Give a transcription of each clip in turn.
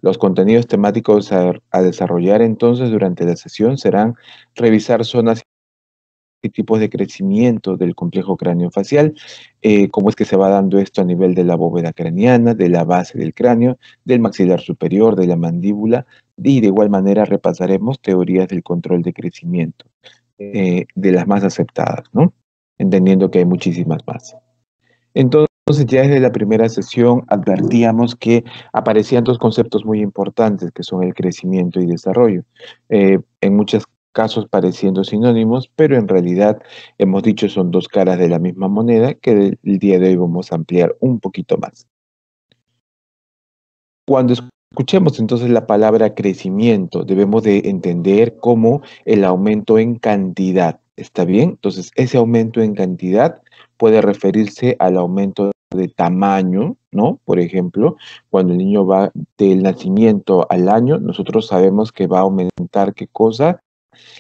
Los contenidos temáticos a desarrollar entonces durante la sesión serán revisar zonas y tipos de crecimiento del complejo craneofacial, cómo es que se va dando esto a nivel de la bóveda craneana, de la base del cráneo, del maxilar superior, de la mandíbula, y de igual manera repasaremos teorías del control de crecimiento, de las más aceptadas, ¿no? Entendiendo que hay muchísimas más. Entonces, ya desde la primera sesión advertíamos que aparecían dos conceptos muy importantes, que son el crecimiento y desarrollo. En muchos casos pareciendo sinónimos, pero en realidad hemos dicho son dos caras de la misma moneda que el día de hoy vamos a ampliar un poquito más. Cuando escuchemos entonces la palabra crecimiento, debemos de entender como el aumento en cantidad, ¿está bien? Entonces, ese aumento en cantidad puede referirse al aumento de tamaño, ¿no? Por ejemplo, cuando el niño va del nacimiento al año, nosotros sabemos que va a aumentar, ¿qué cosa?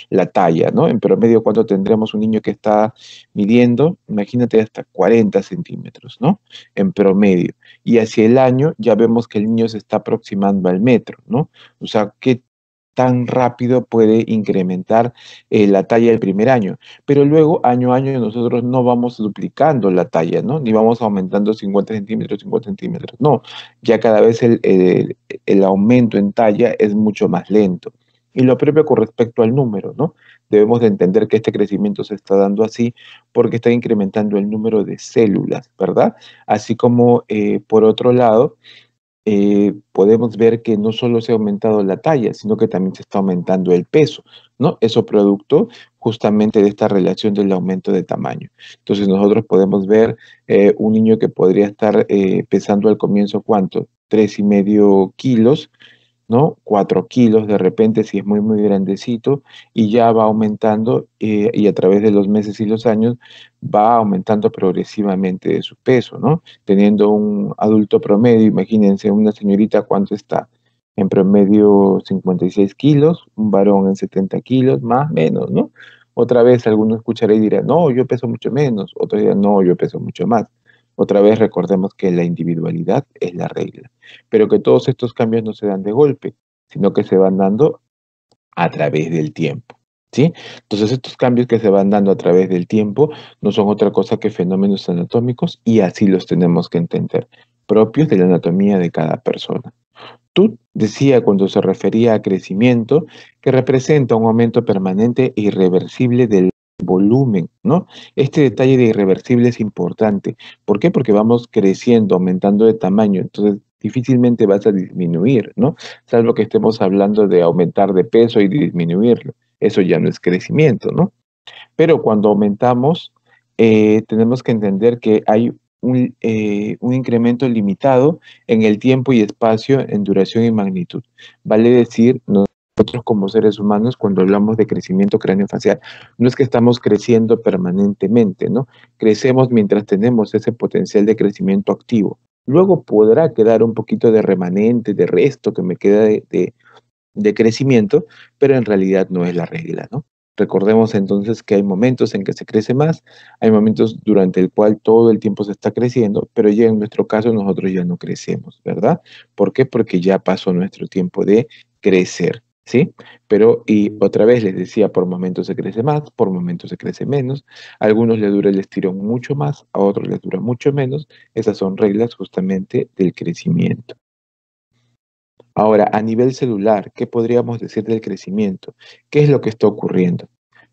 La talla, ¿no? En promedio, ¿cuánto tendremos un niño que está midiendo? Imagínate hasta 40 centímetros, ¿no? En promedio. Y hacia el año ya vemos que el niño se está aproximando al metro, ¿no? O sea, ¿qué tan rápido puede incrementar la talla del primer año? Pero luego, año a año, nosotros no vamos duplicando la talla, ¿no? Ni vamos aumentando 50 centímetros, 50 centímetros, no. Ya cada vez el aumento en talla es mucho más lento. Y lo propio con respecto al número, ¿no? Debemos de entender que este crecimiento se está dando así porque está incrementando el número de células, ¿verdad? Así como, por otro lado, podemos ver que no solo se ha aumentado la talla, sino que también se está aumentando el peso, ¿no? Eso producto justamente de esta relación del aumento de tamaño. Entonces nosotros podemos ver un niño que podría estar pesando al comienzo, ¿cuánto? 3,5 kilos, ¿no? 4 kilos de repente si es muy, muy grandecito y ya va aumentando y a través de los meses y los años va aumentando progresivamente de su peso, ¿no? Teniendo un adulto promedio, imagínense una señorita cuánto está, en promedio 56 kilos, un varón en 70 kilos, más, menos, ¿no? Otra vez alguno escuchará y dirá, no, yo peso mucho menos, otro dirá, no, yo peso mucho más. Otra vez recordemos que la individualidad es la regla, pero que todos estos cambios no se dan de golpe, sino que se van dando a través del tiempo, ¿sí? Entonces estos cambios que se van dando a través del tiempo no son otra cosa que fenómenos anatómicos y así los tenemos que entender, propios de la anatomía de cada persona. Tú decía cuando se refería a crecimiento que representa un aumento permanente e irreversible del volumen, ¿no? Este detalle de irreversible es importante. ¿Por qué? Porque vamos creciendo, aumentando de tamaño, entonces difícilmente vas a disminuir, ¿no? Salvo que estemos hablando de aumentar de peso y disminuirlo. Eso ya no es crecimiento, ¿no? Pero cuando aumentamos, tenemos que entender que hay un incremento limitado en el tiempo y espacio, en duración y magnitud. Vale decir, nosotros como seres humanos, cuando hablamos de crecimiento craneofacial, no es que estamos creciendo permanentemente, ¿no? Crecemos mientras tenemos ese potencial de crecimiento activo. Luego podrá quedar un poquito de remanente, de resto que me queda de crecimiento, pero en realidad no es la regla, ¿no? Recordemos entonces que hay momentos en que se crece más, hay momentos durante el cual todo el tiempo se está creciendo, pero ya en nuestro caso nosotros ya no crecemos, ¿verdad? ¿Por qué? Porque ya pasó nuestro tiempo de crecer, ¿sí? Pero, y otra vez les decía, por momentos se crece más, por momentos se crece menos, a algunos les dura el estirón mucho más, a otros les dura mucho menos, esas son reglas justamente del crecimiento. Ahora, a nivel celular, ¿qué podríamos decir del crecimiento? ¿Qué es lo que está ocurriendo?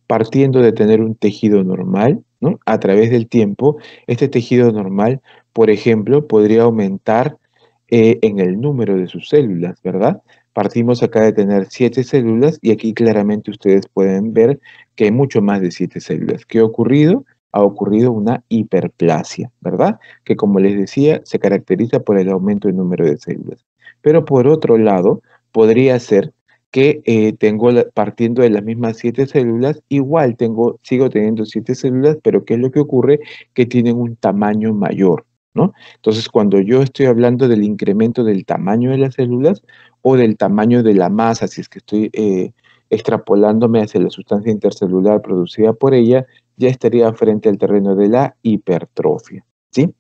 Partiendo de tener un tejido normal, ¿no? A través del tiempo, este tejido normal, por ejemplo, podría aumentar en el número de sus células, ¿verdad? Partimos acá de tener 7 células y aquí claramente ustedes pueden ver que hay mucho más de 7 células. ¿Qué ha ocurrido? Ha ocurrido una hiperplasia, ¿verdad? Que como les decía, se caracteriza por el aumento del número de células. Pero por otro lado, podría ser que partiendo de las mismas 7 células, igual sigo teniendo 7 células, pero ¿qué es lo que ocurre? Que tienen un tamaño mayor, ¿no? Entonces, cuando yo estoy hablando del incremento del tamaño de las células o del tamaño de la masa, si es que estoy extrapolándome hacia la sustancia intercelular producida por ella, ya estaría frente al terreno de la hipertrofia, ¿sí?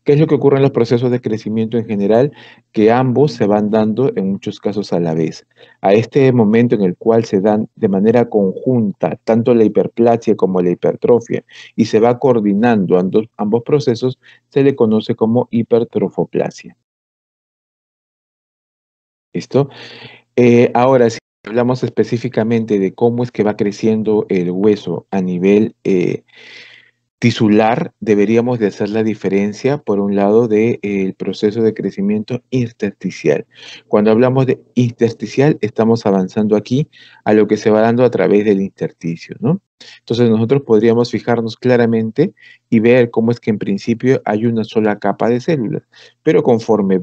¿Qué es lo que ocurre en los procesos de crecimiento en general? Que ambos se van dando en muchos casos a la vez. A este momento en el cual se dan de manera conjunta tanto la hiperplasia como la hipertrofia y se va coordinando ambos procesos, se le conoce como hipertrofoplasia. ¿Listo? Ahora, si hablamos específicamente de cómo es que va creciendo el hueso a nivel tisular, deberíamos de hacer la diferencia, por un lado, del proceso de crecimiento intersticial. Cuando hablamos de intersticial, estamos avanzando aquí a lo que se va dando a través del intersticio, ¿no? Entonces nosotros podríamos fijarnos claramente y ver cómo es que en principio hay una sola capa de células, pero conforme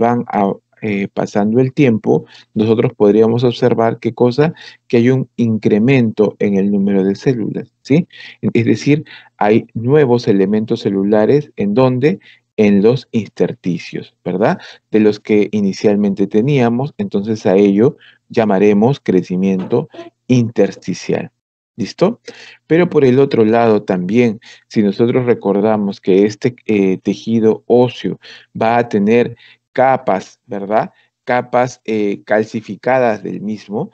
pasando el tiempo, nosotros podríamos observar qué cosa, que hay un incremento en el número de células, ¿sí? Es decir, hay nuevos elementos celulares en donde en los intersticios, ¿verdad? De los que inicialmente teníamos, entonces a ello llamaremos crecimiento intersticial. ¿Listo? Pero por el otro lado también, si nosotros recordamos que este tejido óseo va a tener capas, ¿verdad? Capas calcificadas del mismo,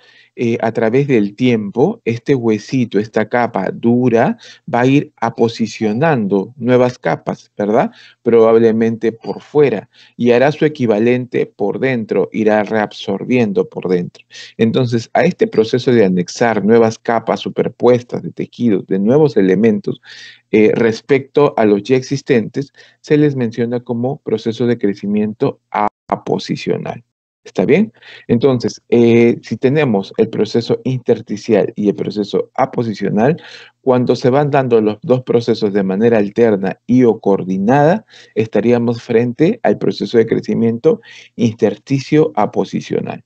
a través del tiempo, este huesito, esta capa dura, va a ir aposicionando nuevas capas, ¿verdad? Probablemente por fuera y hará su equivalente por dentro, irá reabsorbiendo por dentro. Entonces, a este proceso de anexar nuevas capas superpuestas de tejidos, de nuevos elementos, respecto a los ya existentes, se les menciona como proceso de crecimiento aposicional. ¿Está bien? Entonces, si tenemos el proceso intersticial y el proceso aposicional, cuando se van dando los dos procesos de manera alterna y o coordinada, estaríamos frente al proceso de crecimiento intersticio aposicional.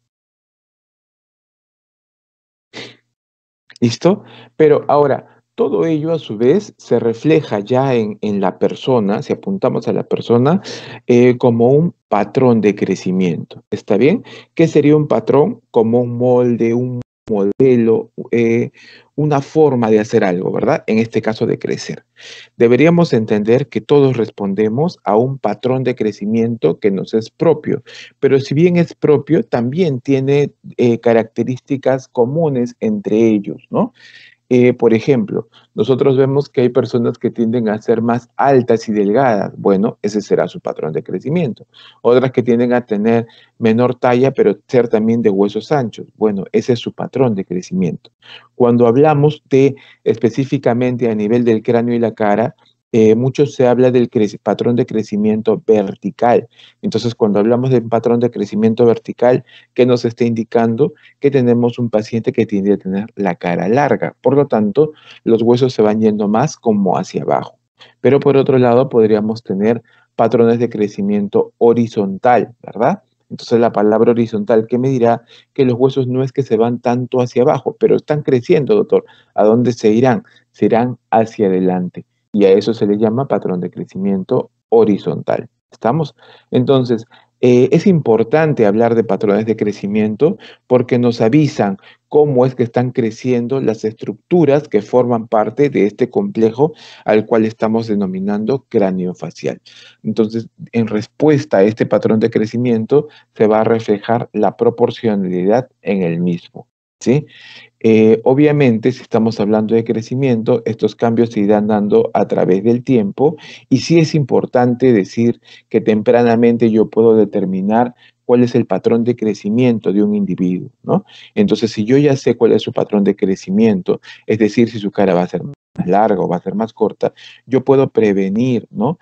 ¿Listo? Pero ahora, todo ello a su vez se refleja ya en la persona, si apuntamos a la persona, como un patrón de crecimiento. ¿Está bien? ¿Qué sería un patrón? Como un molde, un modelo, una forma de hacer algo, ¿verdad? En este caso de crecer. Deberíamos entender que todos respondemos a un patrón de crecimiento que nos es propio, pero si bien es propio, también tiene características comunes entre ellos, ¿no? Por ejemplo, nosotros vemos que hay personas que tienden a ser más altas y delgadas. Bueno, ese será su patrón de crecimiento. Otras que tienden a tener menor talla, pero ser también de huesos anchos. Bueno, ese es su patrón de crecimiento. Cuando hablamos de específicamente a nivel del cráneo y la cara, mucho se habla del patrón de crecimiento vertical. Entonces, cuando hablamos del patrón de crecimiento vertical, ¿qué nos está indicando? Que tenemos un paciente que tiende a tener la cara larga. Por lo tanto, los huesos se van yendo más como hacia abajo. Pero por otro lado, podríamos tener patrones de crecimiento horizontal, ¿verdad? Entonces la palabra horizontal, ¿qué me dirá? Que los huesos no es que se van tanto hacia abajo, pero están creciendo, doctor. ¿A dónde se irán? Se irán hacia adelante. Y a eso se le llama patrón de crecimiento horizontal. ¿Estamos? Entonces, es importante hablar de patrones de crecimiento porque nos avisan cómo es que están creciendo las estructuras que forman parte de este complejo al cual estamos denominando craneofacial. Entonces, en respuesta a este patrón de crecimiento, se va a reflejar la proporcionalidad en el mismo. ¿Sí? Obviamente, si estamos hablando de crecimiento, estos cambios se irán dando a través del tiempo y sí es importante decir que tempranamente yo puedo determinar cuál es el patrón de crecimiento de un individuo, ¿no? Entonces, si yo ya sé cuál es su patrón de crecimiento, es decir, si su cara va a ser más larga o va a ser más corta, yo puedo prevenir, ¿no?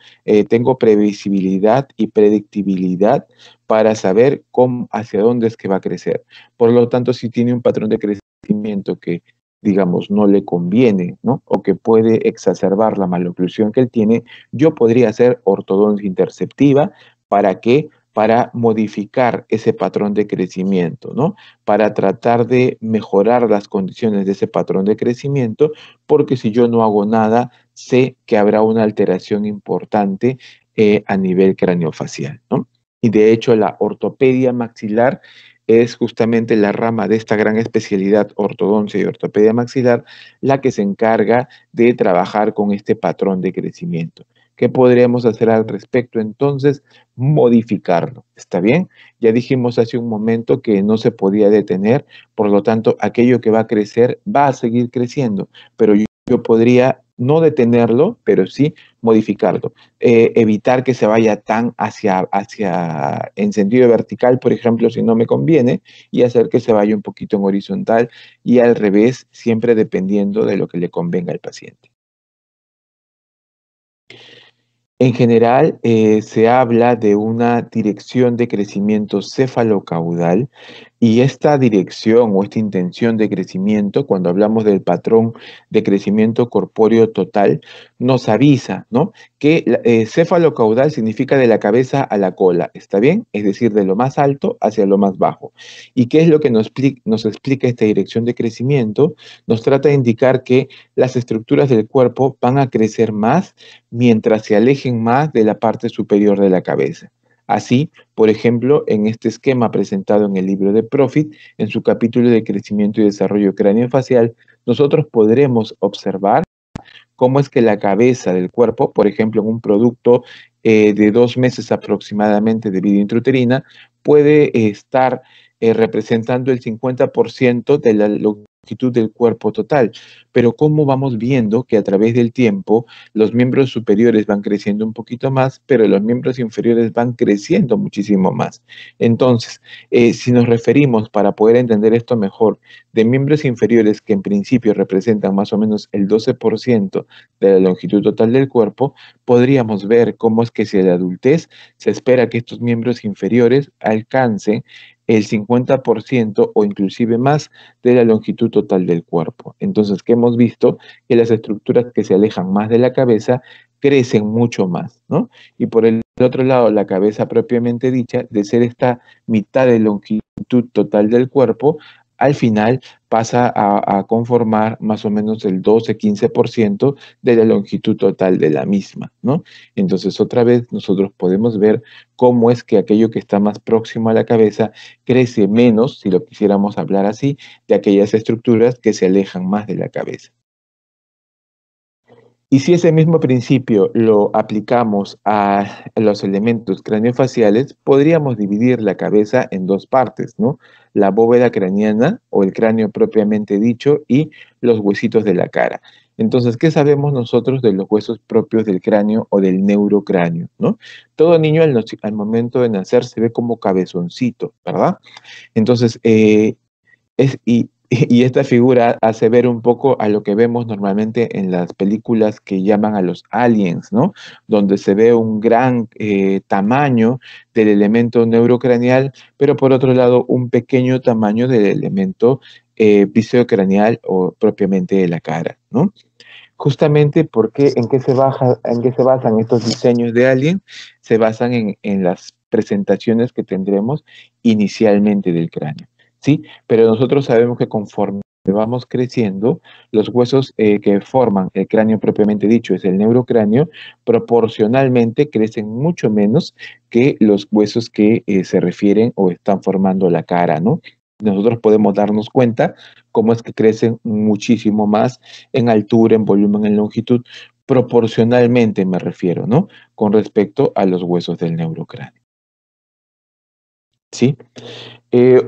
Tengo previsibilidad y predictibilidad para saber cómo, hacia dónde es que va a crecer. Por lo tanto, si tiene un patrón de crecimiento que, digamos, no le conviene, ¿no? O que puede exacerbar la maloclusión que él tiene, yo podría hacer ortodoncia interceptiva. ¿Para qué? Para modificar ese patrón de crecimiento, ¿no? Para tratar de mejorar las condiciones de ese patrón de crecimiento, porque si yo no hago nada, sé que habrá una alteración importante a nivel craneofacial, ¿no? Y de hecho la ortopedia maxilar es justamente la rama de esta gran especialidad, ortodoncia y ortopedia maxilar, la que se encarga de trabajar con este patrón de crecimiento. ¿Qué podríamos hacer al respecto? Entonces, modificarlo. ¿Está bien? Ya dijimos hace un momento que no se podía detener, por lo tanto, aquello que va a crecer va a seguir creciendo, pero yo podría no detenerlo, pero sí modificarlo. Evitar que se vaya tan en sentido vertical, por ejemplo, si no me conviene, y hacer que se vaya un poquito en horizontal y al revés, siempre dependiendo de lo que le convenga al paciente. En general, se habla de una dirección de crecimiento cefalocaudal y esta dirección o esta intención de crecimiento, cuando hablamos del patrón de crecimiento corpóreo total, nos avisa, ¿no? Que cefalocaudal significa de la cabeza a la cola, ¿está bien? Es decir, de lo más alto hacia lo más bajo. ¿Y qué es lo que nos explica esta dirección de crecimiento? Nos trata de indicar que las estructuras del cuerpo van a crecer más mientras se alejen más de la parte superior de la cabeza. Así, por ejemplo, en este esquema presentado en el libro de Profit, en su capítulo de crecimiento y desarrollo craneofacial, nosotros podremos observar cómo es que la cabeza del cuerpo, por ejemplo, en un producto de 2 meses aproximadamente de vida intrauterina, puede estar representando el 50% de la longitud del cuerpo total. Pero cómo vamos viendo que a través del tiempo los miembros superiores van creciendo un poquito más, pero los miembros inferiores van creciendo muchísimo más. Entonces, si nos referimos para poder entender esto mejor, de miembros inferiores que en principio representan más o menos el 12% de la longitud total del cuerpo, podríamos ver cómo es que si en la adultez se espera que estos miembros inferiores alcancen el 50% o inclusive más de la longitud total del cuerpo. Entonces, ¿qué hemos visto? Que las estructuras que se alejan más de la cabeza crecen mucho más, ¿no? Y por el otro lado, la cabeza propiamente dicha, de ser esta mitad de longitud total del cuerpo, al final pasa a conformar más o menos el 12-15% de la longitud total de la misma, ¿no? Entonces, otra vez nosotros podemos ver cómo es que aquello que está más próximo a la cabeza crece menos, si lo quisiéramos hablar así, de aquellas estructuras que se alejan más de la cabeza. Y si ese mismo principio lo aplicamos a los elementos craneofaciales, podríamos dividir la cabeza en dos partes, ¿no? La bóveda craneana o el cráneo propiamente dicho y los huesitos de la cara. Entonces, ¿qué sabemos nosotros de los huesos propios del cráneo o del neurocráneo, ¿no? Todo niño al momento de nacer se ve como cabezoncito, ¿verdad? Entonces, y esta figura hace ver un poco a lo que vemos normalmente en las películas que llaman a los aliens, ¿no? Donde se ve un gran tamaño del elemento neurocraneal, pero por otro lado un pequeño tamaño del elemento viscerocraneal o propiamente de la cara, ¿no? Justamente porque en qué se basan estos diseños de Alien, se basan en las presentaciones que tendremos inicialmente del cráneo, ¿sí? Pero nosotros sabemos que conforme vamos creciendo, los huesos que forman el cráneo propiamente dicho, es el neurocráneo, proporcionalmente crecen mucho menos que los huesos que se refieren o están formando la cara, ¿no? Nosotros podemos darnos cuenta cómo es que crecen muchísimo más en altura, en volumen, en longitud, proporcionalmente me refiero, ¿no? Con respecto a los huesos del neurocráneo. ¿Sí?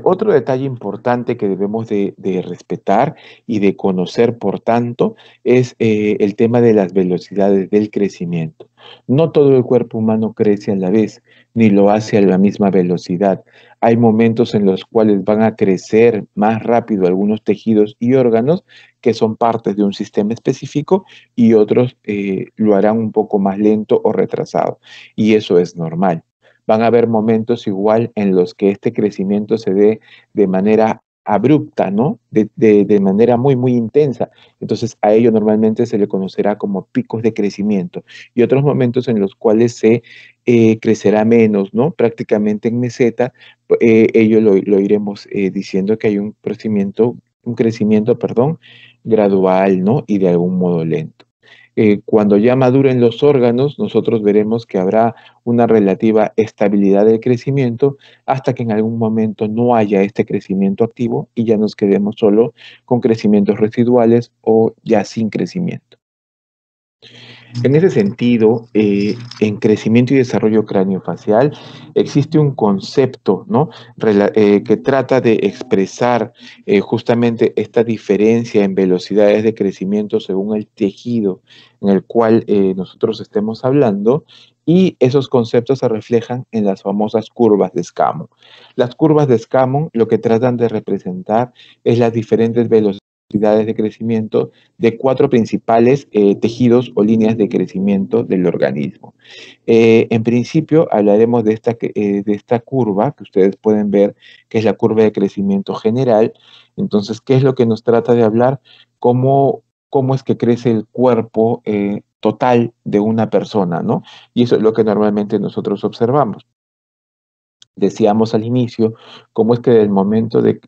Otro detalle importante que debemos de respetar y de conocer, por tanto, es el tema de las velocidades del crecimiento. No todo el cuerpo humano crece a la vez, ni lo hace a la misma velocidad. Hay momentos en los cuales van a crecer más rápido algunos tejidos y órganos que son partes de un sistema específico y otros lo harán un poco más lento o retrasado. Y eso es normal. Van a haber momentos igual en los que este crecimiento se dé de manera abrupta, ¿no? De manera muy, muy intensa. Entonces, a ello normalmente se le conocerá como picos de crecimiento. Y otros momentos en los cuales se crecerá menos, ¿no? Prácticamente en meseta, ello lo iremos diciendo que hay un crecimiento, perdón, gradual, ¿no? Y de algún modo lento. Cuando ya maduren los órganos, nosotros veremos que habrá una relativa estabilidad del crecimiento hasta que en algún momento no haya este crecimiento activo y ya nos quedemos solo con crecimientos residuales o ya sin crecimiento. En ese sentido, en crecimiento y desarrollo craneofacial existe un concepto, ¿no? Que trata de expresar justamente esta diferencia en velocidades de crecimiento según el tejido en el cual nosotros estemos hablando, y esos conceptos se reflejan en las famosas curvas de Escamon. Las curvas de Escamon lo que tratan de representar es las diferentes velocidades de crecimiento de cuatro principales tejidos o líneas de crecimiento del organismo. En principio hablaremos de esta curva que ustedes pueden ver, que es la curva de crecimiento general. Entonces, ¿qué es lo que nos trata de hablar? ¿Cómo es que crece el cuerpo total de una persona, ¿no? Y eso es lo que normalmente nosotros observamos. Decíamos al inicio cómo es que del momento de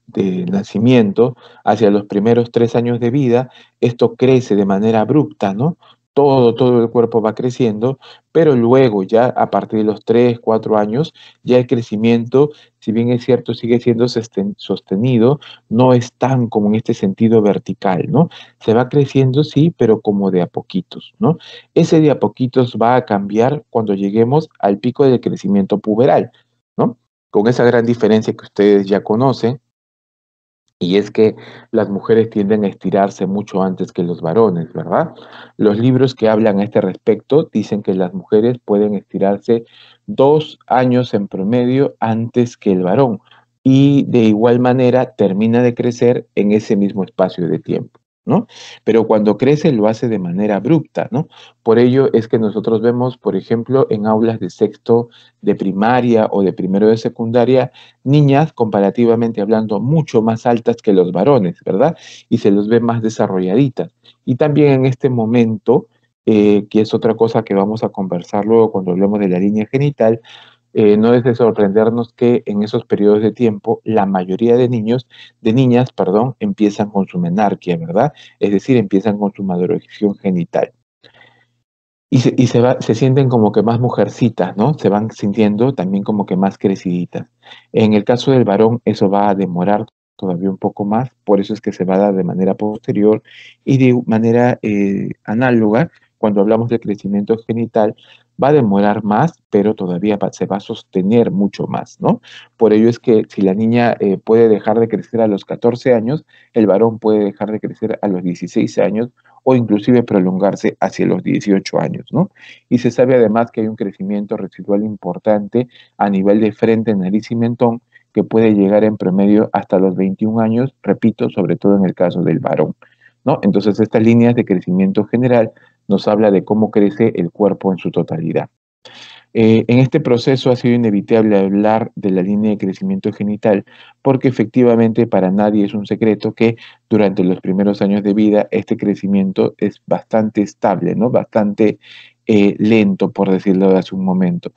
nacimiento hacia los primeros 3 años de vida, esto crece de manera abrupta, ¿no? Todo el cuerpo va creciendo, pero luego ya a partir de los 3, 4 años, ya el crecimiento, si bien es cierto, sigue siendo sostenido, no es tan como en este sentido vertical, ¿no? Se va creciendo, sí, pero como de a poquitos, ¿no? Ese de a poquitos va a cambiar cuando lleguemos al pico del crecimiento puberal, ¿no? Con esa gran diferencia que ustedes ya conocen, y es que las mujeres tienden a estirarse mucho antes que los varones, ¿verdad? Los libros que hablan a este respecto dicen que las mujeres pueden estirarse 2 años en promedio antes que el varón, y de igual manera termina de crecer en ese mismo espacio de tiempo, ¿no? Pero cuando crece lo hace de manera abrupta, ¿no? Por ello es que nosotros vemos, por ejemplo, en aulas de sexto de primaria o de primero de secundaria, niñas comparativamente hablando mucho más altas que los varones, ¿verdad? Y se los ve más desarrolladitas. Y también en este momento, que es otra cosa que vamos a conversar luego cuando hablemos de la línea genital, no es de sorprendernos que en esos periodos de tiempo la mayoría de niños, de niñas, perdón, empiezan con su menarquia, ¿verdad? Es decir, empiezan con su maduración genital. Se sienten como que más mujercitas, ¿no? Se van sintiendo también como que más creciditas. En el caso del varón, eso va a demorar todavía un poco más, por eso es que se va a dar de manera posterior y de manera análoga, cuando hablamos de crecimiento genital, va a demorar más, pero todavía se va a sostener mucho más, ¿no? Por ello es que si la niña puede dejar de crecer a los 14 años, el varón puede dejar de crecer a los 16 años o inclusive prolongarse hacia los 18 años, ¿no? Y se sabe además que hay un crecimiento residual importante a nivel de frente, nariz y mentón, que puede llegar en promedio hasta los 21 años, repito, sobre todo en el caso del varón, ¿no? Entonces, estas líneas de crecimiento general nos habla de cómo crece el cuerpo en su totalidad. En este proceso ha sido inevitable hablar de la línea de crecimiento genital, porque efectivamente para nadie es un secreto que durante los primeros años de vida este crecimiento es bastante estable, ¿no? Bastante lento, por decirlo hace un momento,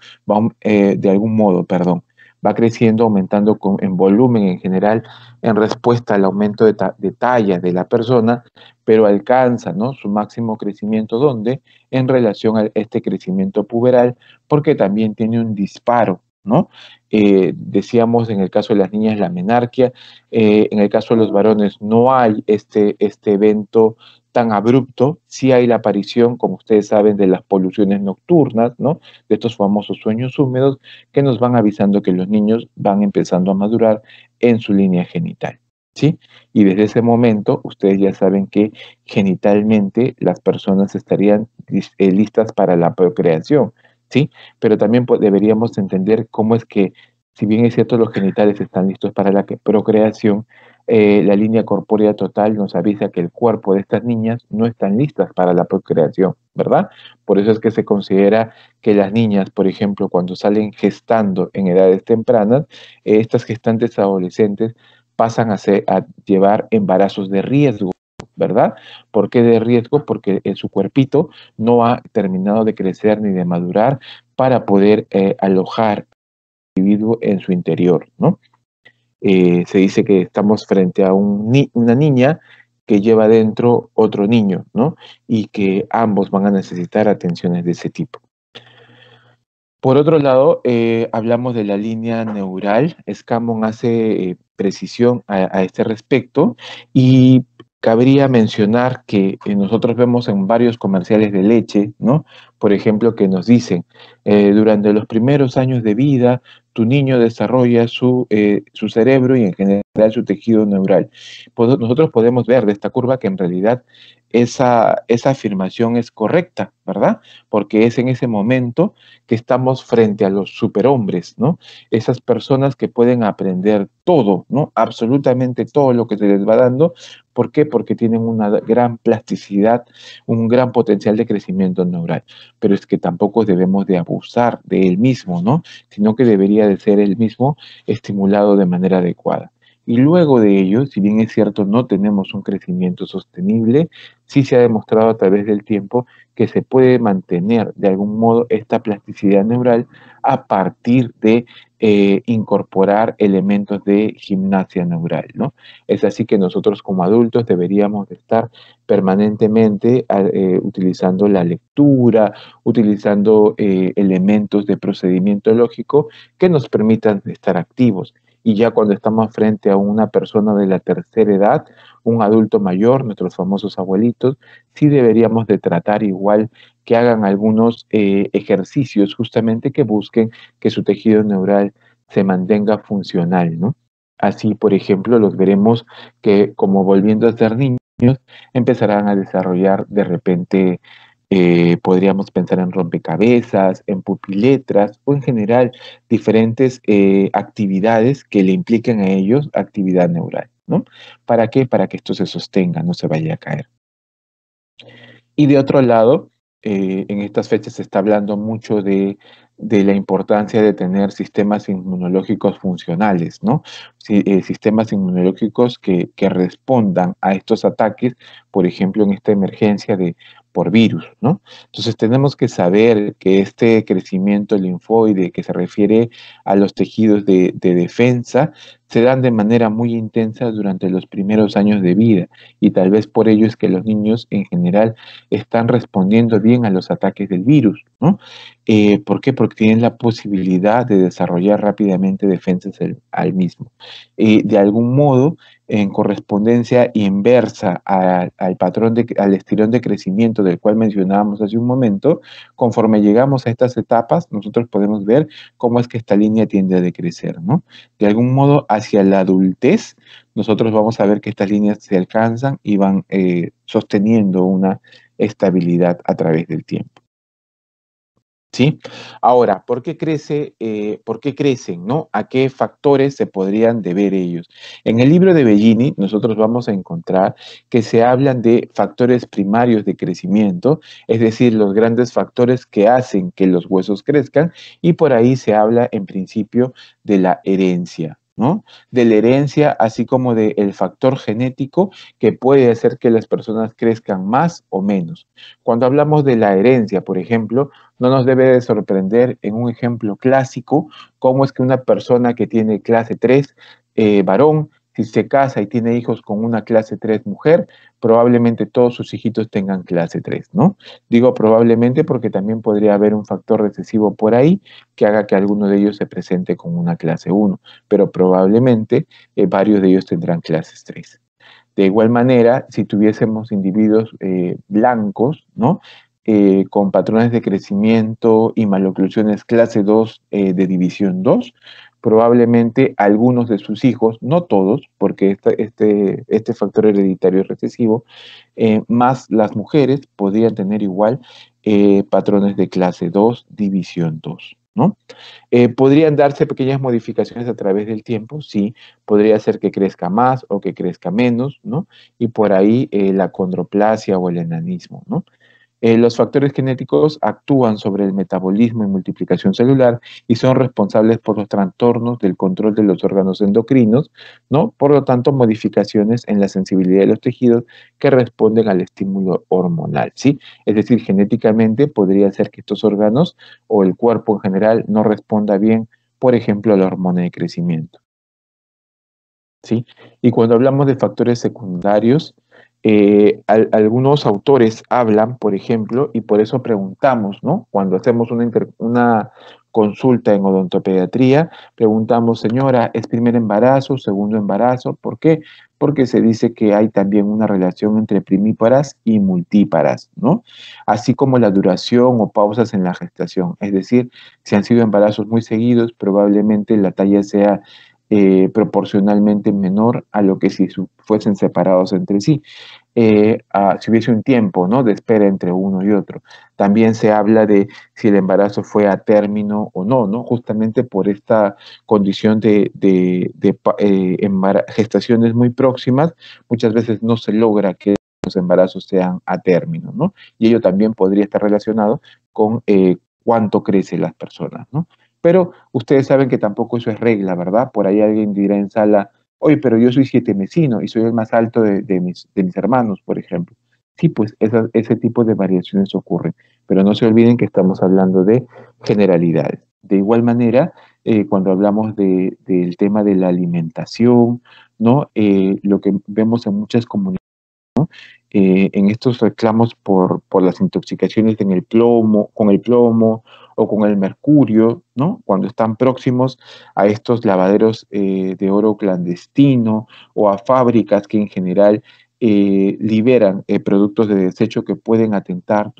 de algún modo, perdón. Va creciendo, aumentando en volumen en general en respuesta al aumento de talla de la persona, pero alcanza, ¿no?, su máximo crecimiento, ¿dónde? En relación a este crecimiento puberal, porque también tiene un disparo, ¿no? Decíamos en el caso de las niñas la menarquia, en el caso de los varones no hay este evento tan abrupto, sí hay la aparición, como ustedes saben, de las poluciones nocturnas, ¿no? De estos famosos sueños húmedos que nos van avisando que los niños van empezando a madurar en su línea genital, ¿sí? Y desde ese momento, ustedes ya saben que genitalmente las personas estarían listas para la procreación, ¿sí? Pero también deberíamos entender cómo es que, si bien es cierto, los genitales están listos para la procreación, la línea corpórea total nos avisa que el cuerpo de estas niñas no están listas para la procreación, ¿verdad? Por eso es que se considera que las niñas, por ejemplo, cuando salen gestando en edades tempranas, estas gestantes adolescentes pasan a llevar embarazos de riesgo, ¿verdad? ¿Por qué de riesgo? Porque en su cuerpito no ha terminado de crecer ni de madurar para poder alojar al individuo en su interior, ¿no? Se dice que estamos frente a una niña que lleva dentro otro niño, ¿no? Y que ambos van a necesitar atenciones de ese tipo. Por otro lado, hablamos de la línea neural. Escamon hace precisión a este respecto, y Cabría mencionar que nosotros vemos en varios comerciales de leche, ¿no? Por ejemplo, que nos dicen, durante los primeros años de vida, tu niño desarrolla su cerebro y en general su tejido neural. Pues nosotros podemos ver de esta curva que en realidad esa afirmación es correcta, ¿verdad? Porque es en ese momento que estamos frente a los superhombres, ¿no? Esas personas que pueden aprender todo, ¿no? Absolutamente todo lo que se les va dando. ¿Por qué? Porque tienen una gran plasticidad, un gran potencial de crecimiento neural. Pero es que tampoco debemos de abusar de él mismo, ¿no? Sino que debería de ser él mismo estimulado de manera adecuada. Y luego de ello, si bien es cierto, no tenemos un crecimiento sostenible, sí se ha demostrado a través del tiempo que se puede mantener de algún modo esta plasticidad neural a partir de incorporar elementos de gimnasia neural, ¿no? Es así que nosotros como adultos deberíamos de estar permanentemente utilizando la lectura, utilizando elementos de procedimiento lógico que nos permitan estar activos. Y ya cuando estamos frente a una persona de la tercera edad, un adulto mayor, nuestros famosos abuelitos, sí deberíamos de tratar igual que hagan algunos ejercicios justamente que busquen que su tejido neural se mantenga funcional, ¿no? Así, por ejemplo, los veremos que como volviendo a ser niños, empezarán a desarrollar de repente, podríamos pensar en rompecabezas, en pupiletras o en general diferentes actividades que le impliquen a ellos actividad neural, ¿no? ¿Para qué? Para que esto se sostenga, no se vaya a caer. Y de otro lado, en estas fechas se está hablando mucho de la importancia de tener sistemas inmunológicos funcionales, ¿no? Sistemas inmunológicos que respondan a estos ataques, por ejemplo, en esta emergencia por virus, ¿no? Entonces tenemos que saber que este crecimiento linfoide que se refiere a los tejidos de defensa se dan de manera muy intensa durante los primeros años de vida y tal vez por ello es que los niños en general están respondiendo bien a los ataques del virus, ¿no? ¿Por qué? Porque tienen la posibilidad de desarrollar rápidamente defensas al mismo. De algún modo, en correspondencia inversa al patrón, al estirón de crecimiento del cual mencionábamos hace un momento, conforme llegamos a estas etapas, nosotros podemos ver cómo es que esta línea tiende a decrecer, ¿no? De algún modo, hacia la adultez, nosotros vamos a ver que estas líneas se alcanzan y van sosteniendo una estabilidad a través del tiempo. ¿Sí? Ahora, por qué crecen, ¿no? ¿A qué factores se podrían deber ellos? En el libro de Bellini, nosotros vamos a encontrar que se hablan de factores primarios de crecimiento, es decir, los grandes factores que hacen que los huesos crezcan, y por ahí se habla en principio de la herencia, ¿no? De la herencia, así como del factor genético que puede hacer que las personas crezcan más o menos. Cuando hablamos de la herencia, por ejemplo, no nos debe de sorprender en un ejemplo clásico cómo es que una persona que tiene clase 3 varón, si se casa y tiene hijos con una clase 3 mujer, probablemente todos sus hijitos tengan clase 3, ¿no? Digo probablemente porque también podría haber un factor recesivo por ahí que haga que alguno de ellos se presente con una clase 1, pero probablemente varios de ellos tendrán clases 3. De igual manera, si tuviésemos individuos blancos, ¿no? Con patrones de crecimiento y maloclusiones clase 2 de división 2, probablemente algunos de sus hijos, no todos, porque este factor hereditario es recesivo, más las mujeres podrían tener igual patrones de clase 2, división 2, ¿no? ¿Podrían darse pequeñas modificaciones a través del tiempo? Sí, podría ser que crezca más o que crezca menos, ¿no? Y por ahí la condroplasia o el enanismo, ¿no? Los factores genéticos actúan sobre el metabolismo y multiplicación celular y son responsables por los trastornos del control de los órganos endocrinos, ¿no? Por lo tanto, modificaciones en la sensibilidad de los tejidos que responden al estímulo hormonal, ¿sí? Es decir, genéticamente podría ser que estos órganos o el cuerpo en general no responda bien, por ejemplo, a la hormona de crecimiento. ¿Sí? Y cuando hablamos de factores secundarios, algunos autores hablan, por ejemplo, y por eso preguntamos, ¿no? Cuando hacemos una consulta en odontopediatría, preguntamos, señora, ¿es primer embarazo, segundo embarazo? ¿Por qué? Porque se dice que hay también una relación entre primíparas y multíparas, ¿no? Así como la duración o pausas en la gestación. Es decir, si han sido embarazos muy seguidos, probablemente la talla sea proporcionalmente menor a lo que si fuesen separados entre sí. Si hubiese un tiempo, ¿no?, de espera entre uno y otro. También se habla de si el embarazo fue a término o no, ¿no? Justamente por esta condición de gestaciones muy próximas, muchas veces no se logra que los embarazos sean a término, ¿no? Y ello también podría estar relacionado con cuánto crecen las personas, ¿no? Pero ustedes saben que tampoco eso es regla, ¿verdad? Por ahí alguien dirá en sala, oye, pero yo soy siete mesino y soy el más alto de mis hermanos, por ejemplo. Sí, pues ese tipo de variaciones ocurren, pero no se olviden que estamos hablando de generalidades. De igual manera, cuando hablamos del tema de la alimentación, ¿no? Lo que vemos en muchas comunidades, en estos reclamos por las intoxicaciones en el plomo, con el plomo o con el mercurio, ¿no? Cuando están próximos a estos lavaderos de oro clandestino o a fábricas que en general liberan productos de desecho que pueden atentar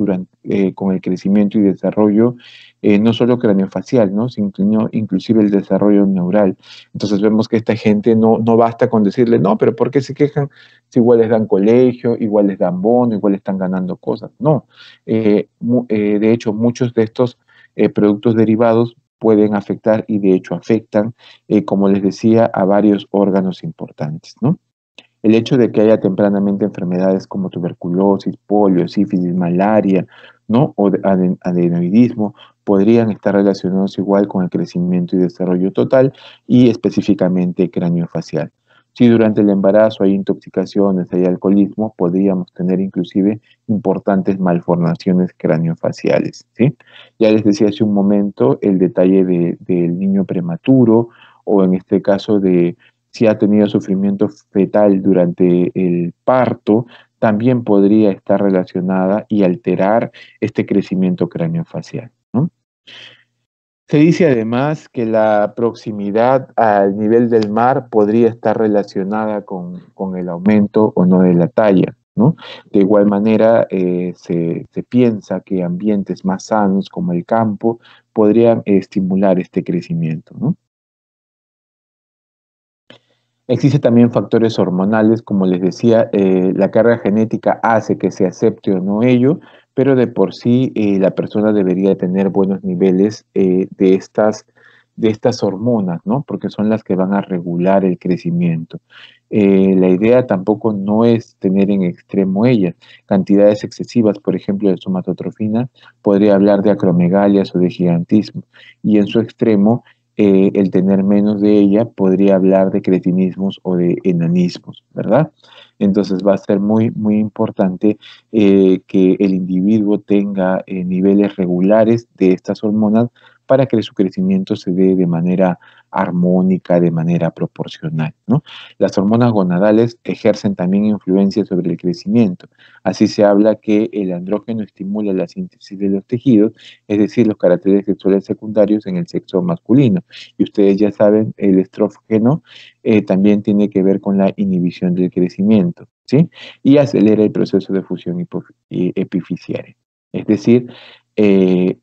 con el crecimiento y desarrollo, no solo craneofacial, ¿no? Sino inclusive el desarrollo neural. Entonces vemos que esta gente no basta con decirle, no, pero ¿por qué se quejan si igual les dan colegio, igual les dan bono, igual están ganando cosas? No. De hecho, muchos de estos productos derivados pueden afectar y de hecho afectan, como les decía, a varios órganos importantes, ¿no? El hecho de que haya tempranamente enfermedades como tuberculosis, polio, sífilis, malaria, ¿no? O adenoidismo podrían estar relacionados igual con el crecimiento y desarrollo total y específicamente craneofacial. Si durante el embarazo hay intoxicaciones, hay alcoholismo, podríamos tener inclusive importantes malformaciones craneofaciales, ¿sí? Ya les decía hace un momento el detalle del niño prematuro o en este caso de si ha tenido sufrimiento fetal durante el parto, también podría estar relacionada y alterar este crecimiento craneofacial, ¿no? Se dice además que la proximidad al nivel del mar podría estar relacionada con el aumento o no de la talla, ¿no? De igual manera, se piensa que ambientes más sanos como el campo podrían estimular este crecimiento, ¿no? Existen también factores hormonales, como les decía, la carga genética hace que se acepte o no ello, pero de por sí la persona debería tener buenos niveles de estas hormonas, ¿no? Porque son las que van a regular el crecimiento. La idea tampoco no es tener en extremo ellas. Cantidades excesivas, por ejemplo, de somatotrofina, podría hablar de acromegalias o de gigantismo. Y en su extremo, el tener menos de ella podría hablar de cretinismos o de enanismos, ¿verdad? Entonces va a ser muy, muy importante que el individuo tenga niveles regulares de estas hormonas para que su crecimiento se dé de manera armónica, de manera proporcional, ¿no? Las hormonas gonadales ejercen también influencia sobre el crecimiento. Así se habla que el andrógeno estimula la síntesis de los tejidos, es decir, los caracteres sexuales secundarios en el sexo masculino. Y ustedes ya saben, el estrógeno también tiene que ver con la inhibición del crecimiento, ¿sí? Y acelera el proceso de fusión epifisiaria. Es decir, eh,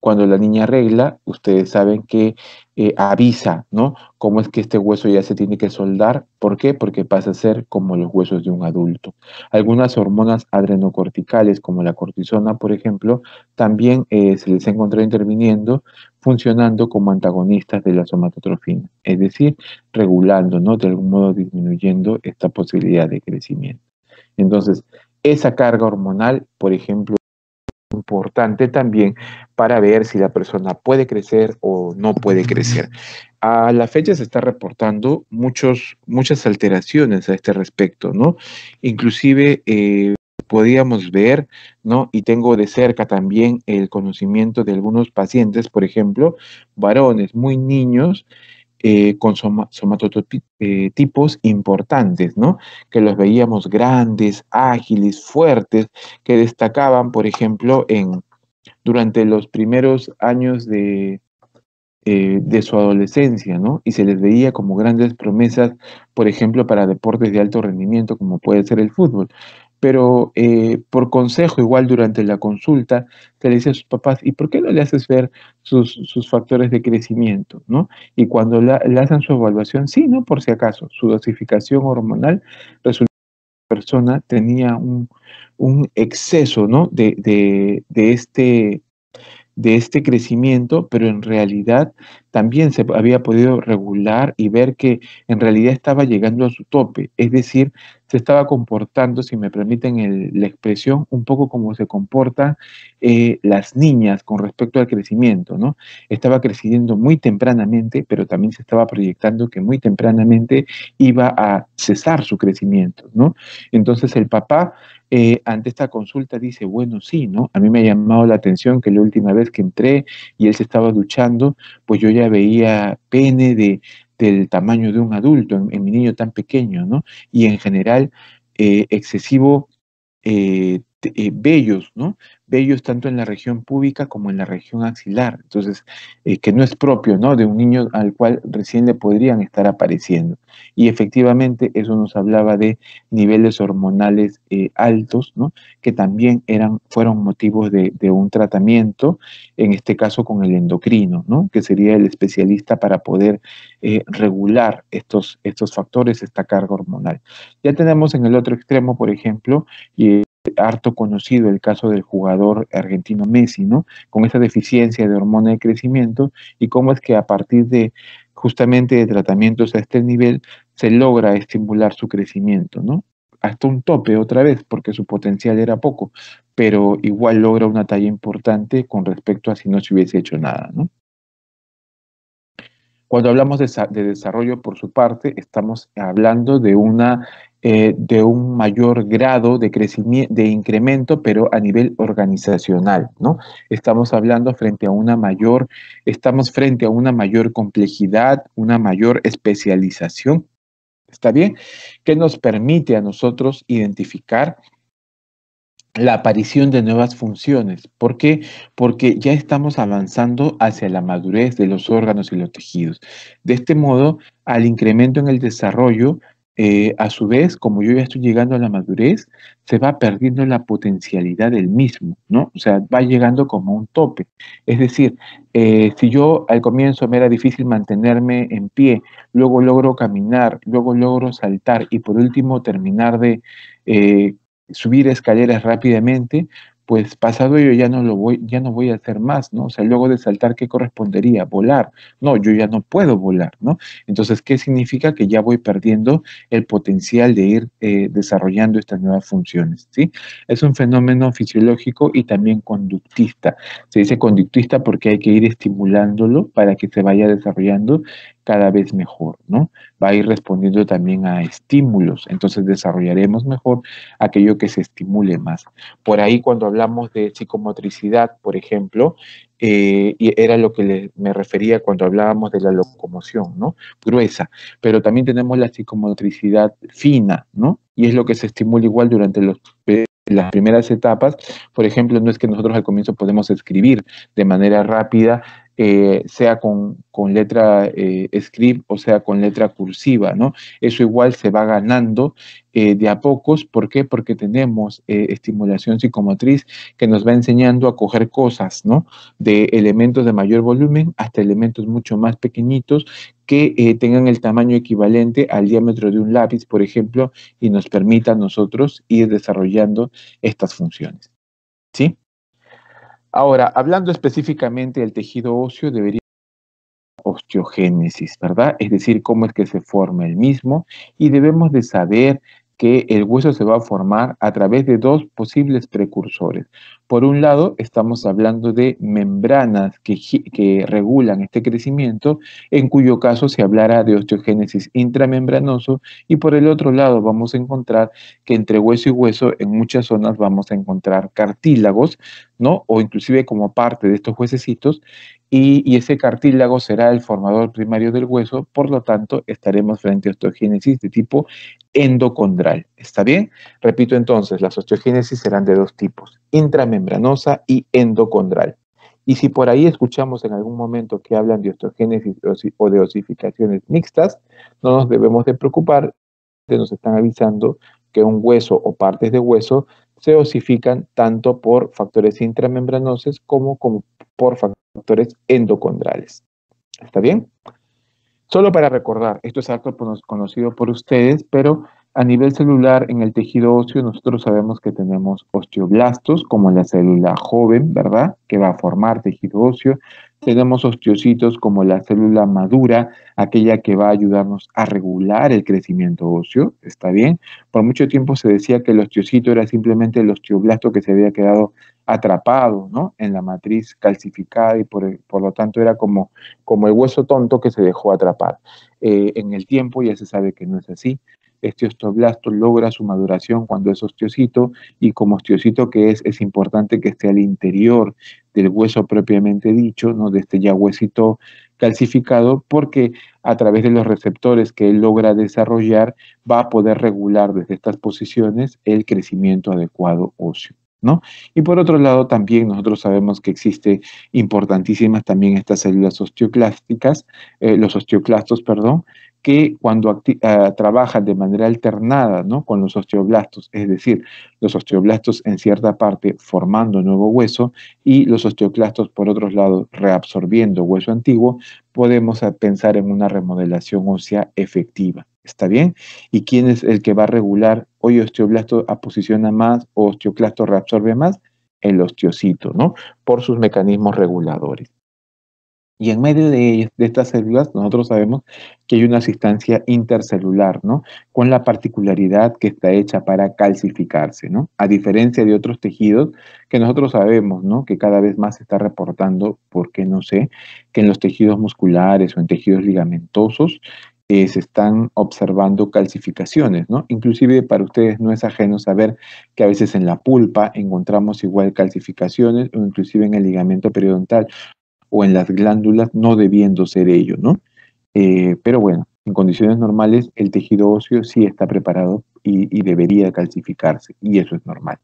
cuando la niña regla, ustedes saben que avisa, ¿no? Cómo es que este hueso ya se tiene que soldar. ¿Por qué? Porque pasa a ser como los huesos de un adulto. Algunas hormonas adrenocorticales, como la cortisona, por ejemplo, también se les ha encontrado interviniendo, funcionando como antagonistas de la somatotrofina, es decir, regulando, ¿no? De algún modo disminuyendo esta posibilidad de crecimiento. Entonces, esa carga hormonal, por ejemplo, importante también para ver si la persona puede crecer o no puede crecer. A la fecha se está reportando muchas alteraciones a este respecto, ¿no? Inclusive podíamos ver, ¿no? Y tengo de cerca también el conocimiento de algunos pacientes, por ejemplo, varones muy niños con somatotipos importantes, ¿no? Que los veíamos grandes, ágiles, fuertes, que destacaban, por ejemplo, durante los primeros años de su adolescencia, ¿no? Y se les veía como grandes promesas, por ejemplo, para deportes de alto rendimiento, como puede ser el fútbol. Pero por consejo, igual durante la consulta, se le decía a sus papás, ¿y por qué no le haces ver sus factores de crecimiento, ¿no? Y cuando le hacen su evaluación, sí, ¿no? Por si acaso, su dosificación hormonal resulta que la persona tenía un exceso, ¿no? De este crecimiento, pero en realidad también se había podido regular y ver que en realidad estaba llegando a su tope, es decir, se estaba comportando, si me permiten la expresión, un poco como se comportan las niñas con respecto al crecimiento, ¿no? Estaba creciendo muy tempranamente, pero también se estaba proyectando que muy tempranamente iba a cesar su crecimiento, ¿no? Entonces el papá ante esta consulta dice, bueno, sí, ¿no? A mí me ha llamado la atención que la última vez que entré y él se estaba duchando, pues yo ya veía pene del tamaño de un adulto en mi niño tan pequeño, ¿no? Y en general, excesivo vellos, ¿no? Vellos tanto en la región púbica como en la región axilar. Entonces, que no es propio, ¿no? De un niño al cual recién le podrían estar apareciendo. Y efectivamente, eso nos hablaba de niveles hormonales altos, ¿no? Que también fueron motivos de un tratamiento, en este caso con el endocrino, ¿no? Que sería el especialista para poder regular estos factores, esta carga hormonal. Ya tenemos en el otro extremo, por ejemplo, y harto conocido el caso del jugador argentino Messi, ¿no? Con esa deficiencia de hormona de crecimiento y cómo es que a partir de justamente de tratamientos a este nivel se logra estimular su crecimiento, ¿no? Hasta un tope otra vez, porque su potencial era poco, pero igual logra una talla importante con respecto a si no se hubiese hecho nada, ¿no? Cuando hablamos de desarrollo por su parte, estamos hablando de un mayor grado de crecimiento, de incremento, pero a nivel organizacional, ¿no? Estamos hablando estamos frente a una mayor complejidad, una mayor especialización, ¿está bien? Que nos permite a nosotros identificar la aparición de nuevas funciones. ¿Por qué? Porque ya estamos avanzando hacia la madurez de los órganos y los tejidos. De este modo, al incremento en el desarrollo, a su vez, como yo ya estoy llegando a la madurez, se va perdiendo la potencialidad del mismo, ¿no? O sea, va llegando como un tope. Es decir, si yo al comienzo me era difícil mantenerme en pie, luego logro caminar, luego logro saltar y por último terminar de eh, subir escaleras rápidamente, pues pasado ello ya no voy a hacer más, ¿no? O sea, luego de saltar, ¿qué correspondería? Volar. No, yo ya no puedo volar, ¿no? Entonces, ¿qué significa? Que ya voy perdiendo el potencial de ir desarrollando estas nuevas funciones, ¿sí? Es un fenómeno fisiológico y también conductista. Se dice conductista porque hay que ir estimulándolo para que se vaya desarrollando cada vez mejor, ¿no? Va a ir respondiendo también a estímulos, entonces desarrollaremos mejor aquello que se estimule más. Por ahí cuando hablamos de psicomotricidad, por ejemplo, y era lo que me refería cuando hablábamos de la locomoción, ¿no? Gruesa, pero también tenemos la psicomotricidad fina, ¿no? Y es lo que se estimula igual durante las primeras etapas. Por ejemplo, no es que nosotros al comienzo podemos escribir de manera rápida, sea con letra script o sea con letra cursiva, ¿no? Eso igual se va ganando de a pocos. ¿Por qué? Porque tenemos estimulación psicomotriz que nos va enseñando a coger cosas, ¿no? De elementos de mayor volumen hasta elementos mucho más pequeñitos que tengan el tamaño equivalente al diámetro de un lápiz, por ejemplo, y nos permita a nosotros ir desarrollando estas funciones, ¿sí? Ahora, hablando específicamente del tejido óseo, debería osteogénesis, ¿verdad? Es decir, cómo es que se forma el mismo y debemos de saber que el hueso se va a formar a través de dos posibles precursores. Por un lado, estamos hablando de membranas que regulan este crecimiento, en cuyo caso se hablará de osteogénesis intramembranoso, y por el otro lado vamos a encontrar que entre hueso y hueso en muchas zonas vamos a encontrar cartílagos, ¿no? O inclusive como parte de estos huesecitos, y ese cartílago será el formador primario del hueso, por lo tanto estaremos frente a osteogénesis de tipo endocondral. ¿Está bien? Repito entonces, las osteogénesis serán de dos tipos, intramembranosa y endocondral. Y si por ahí escuchamos en algún momento que hablan de osteogénesis o de osificaciones mixtas, no nos debemos de preocupar, nos están avisando que un hueso o partes de hueso se osifican tanto por factores intramembranosos como por factores endocondrales. ¿Está bien? Solo para recordar, esto es algo conocido por ustedes, pero a nivel celular, en el tejido óseo, nosotros sabemos que tenemos osteoblastos, como la célula joven, ¿verdad? Que va a formar tejido óseo. Tenemos osteocitos, como la célula madura, aquella que va a ayudarnos a regular el crecimiento óseo, ¿está bien? Por mucho tiempo se decía que el osteocito era simplemente el osteoblasto que se había quedado atrapado, ¿no? En la matriz calcificada y por lo tanto era como el hueso tonto que se dejó atrapar. En el tiempo ya se sabe que no es así. Este osteoblasto logra su maduración cuando es osteocito y como osteocito que es importante que esté al interior del hueso propiamente dicho, ¿no? De este ya huesito calcificado, porque a través de los receptores que él logra desarrollar va a poder regular desde estas posiciones el crecimiento adecuado óseo, ¿no? Y por otro lado, también nosotros sabemos que existe importantísimas también estas células osteoclásticas, los osteoclastos, perdón, que cuando trabajan de manera alternada, ¿no? Con los osteoblastos, es decir, los osteoblastos en cierta parte formando nuevo hueso y los osteoclastos por otro lado reabsorbiendo hueso antiguo, podemos pensar en una remodelación ósea efectiva. ¿Está bien? ¿Y quién es el que va a regular? Hoy osteoblasto posiciona más o osteoclasto reabsorbe más, el osteocito, ¿no? Por sus mecanismos reguladores. Y en medio de estas células, nosotros sabemos que hay una sustancia intercelular, ¿no? Con la particularidad que está hecha para calcificarse, ¿no? A diferencia de otros tejidos que nosotros sabemos, ¿no? Que cada vez más se está reportando, porque no sé, que en los tejidos musculares o en tejidos ligamentosos se están observando calcificaciones, ¿no? Inclusive para ustedes no es ajeno saber que a veces en la pulpa encontramos igual calcificaciones o inclusive en el ligamento periodontal o en las glándulas, no debiendo ser ello, ¿no? Pero bueno, en condiciones normales el tejido óseo sí está preparado y debería calcificarse, y eso es normal.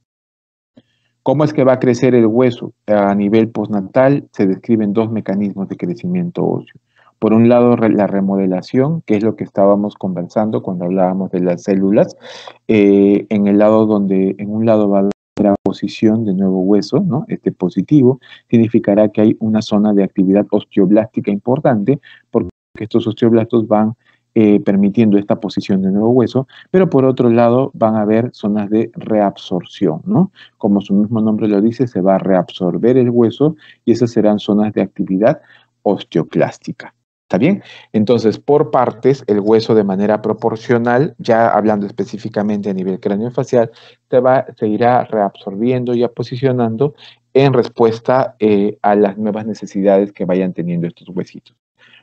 ¿Cómo es que va a crecer el hueso? A nivel postnatal se describen dos mecanismos de crecimiento óseo. Por un lado, la remodelación, que es lo que estábamos conversando cuando hablábamos de las células, en un lado va a haber la posición de nuevo hueso, ¿no? Este positivo significará que hay una zona de actividad osteoblástica importante, porque estos osteoblastos van permitiendo esta posición de nuevo hueso, pero por otro lado van a haber zonas de reabsorción, ¿no? Como su mismo nombre lo dice, se va a reabsorber el hueso y esas serán zonas de actividad osteoclástica. ¿Está bien? Entonces, por partes, el hueso de manera proporcional, ya hablando específicamente a nivel craneofacial, se irá reabsorbiendo y posicionando en respuesta a las nuevas necesidades que vayan teniendo estos huesitos.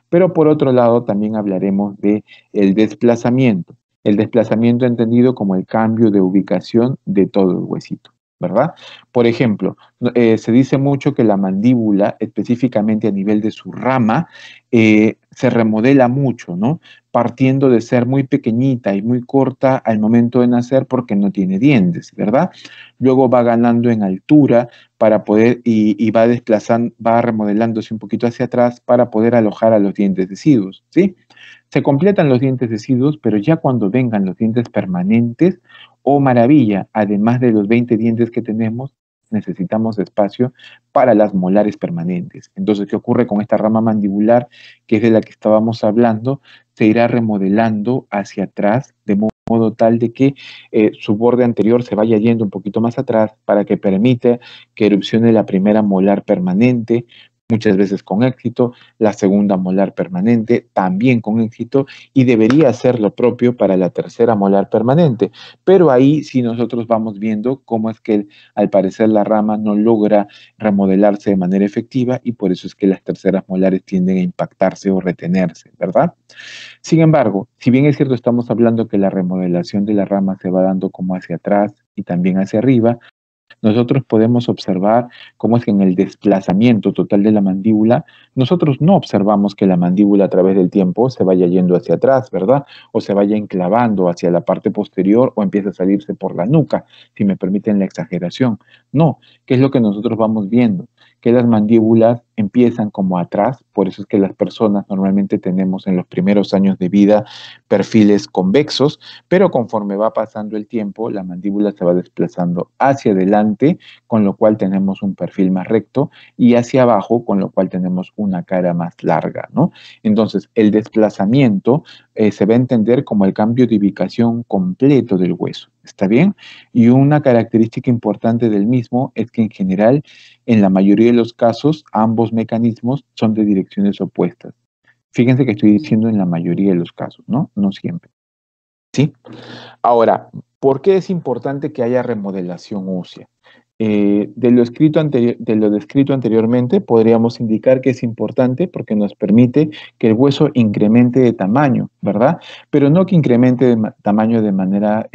Pero por otro lado, también hablaremos de el desplazamiento. El desplazamiento entendido como el cambio de ubicación de todo el huesito, ¿verdad? Por ejemplo, se dice mucho que la mandíbula, específicamente a nivel de su rama, se remodela mucho, ¿no? Partiendo de ser muy pequeñita y muy corta al momento de nacer porque no tiene dientes, ¿verdad? Luego va ganando en altura para poder y va desplazando, va remodelándose un poquito hacia atrás para poder alojar a los dientes deciduos, ¿sí? Se completan los dientes deciduos, pero ya cuando vengan los dientes permanentes, oh maravilla, además de los 20 dientes que tenemos, necesitamos espacio para las molares permanentes. Entonces, ¿qué ocurre con esta rama mandibular, que es de la que estábamos hablando? Se irá remodelando hacia atrás de modo tal de que su borde anterior se vaya yendo un poquito más atrás para que permita que erupcione la primera molar permanente, muchas veces con éxito, la segunda molar permanente también con éxito y debería hacer lo propio para la tercera molar permanente. Pero ahí sí nosotros vamos viendo cómo es que al parecer la rama no logra remodelarse de manera efectiva y por eso es que las terceras molares tienden a impactarse o retenerse, ¿verdad? Sin embargo, si bien es cierto, estamos hablando que la remodelación de la rama se va dando como hacia atrás y también hacia arriba, nosotros podemos observar cómo es que en el desplazamiento total de la mandíbula, nosotros no observamos que la mandíbula a través del tiempo se vaya yendo hacia atrás, ¿verdad? O se vaya enclavando hacia la parte posterior o empieza a salirse por la nuca, si me permiten la exageración. No, ¿qué es lo que nosotros vamos viendo? que las mandíbulas empiezan como atrás, por eso es que las personas normalmente tenemos en los primeros años de vida perfiles convexos, pero conforme va pasando el tiempo, la mandíbula se va desplazando hacia adelante, con lo cual tenemos un perfil más recto, y hacia abajo, con lo cual tenemos una cara más larga, ¿no? Entonces, el desplazamiento se va a entender como el cambio de ubicación completo del hueso, ¿está bien? Y una característica importante del mismo es que en general, en la mayoría de los casos, ambos mecanismos son de direcciones opuestas. Fíjense que estoy diciendo en la mayoría de los casos, ¿no? No siempre, ¿sí? Ahora, ¿por qué es importante que haya remodelación ósea? De lo descrito anteriormente, podríamos indicar que es importante porque nos permite que el hueso incremente de tamaño, ¿verdad? Pero no que incremente de tamaño de manera,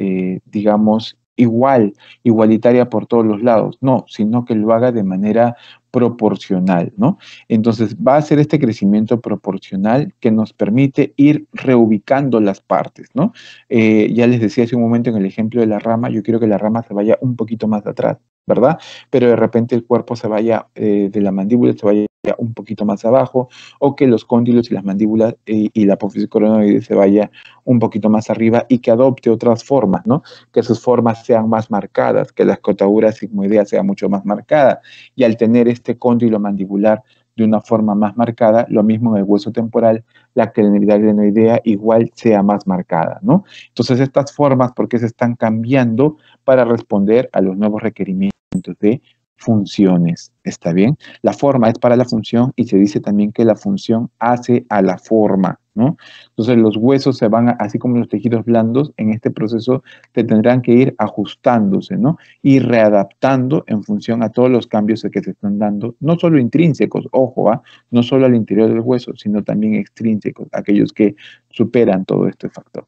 digamos, igualitaria por todos los lados, no, sino que lo haga de manera proporcional, ¿no? Entonces va a ser este crecimiento proporcional que nos permite ir reubicando las partes, ¿no? Ya les decía hace un momento en el ejemplo de la rama, yo quiero que la rama se vaya un poquito más atrás, ¿verdad? Pero de repente el cuerpo se vaya de la mandíbula, se vaya un poquito más abajo, o que los cóndilos y las mandíbulas y la apófisis coronoide se vaya un poquito más arriba y que adopte otras formas, ¿no? Que sus formas sean más marcadas, que la escotadura sigmoidea sea mucho más marcada, y al tener este cóndilo mandibular de una forma más marcada, lo mismo en el hueso temporal, la crenalidad glenoidea igual sea más marcada, ¿no? Entonces, estas formas, ¿por qué se están cambiando? Para responder a los nuevos requerimientos de funciones, ¿está bien? La forma es para la función y se dice también que la función hace a la forma, ¿no? Entonces los huesos se van, así como los tejidos blandos, en este proceso se tendrán que ir ajustándose, ¿no? Y readaptando en función a todos los cambios que se están dando, no solo intrínsecos, ojo, no solo al interior del hueso, sino también extrínsecos, aquellos que superan todo este factor.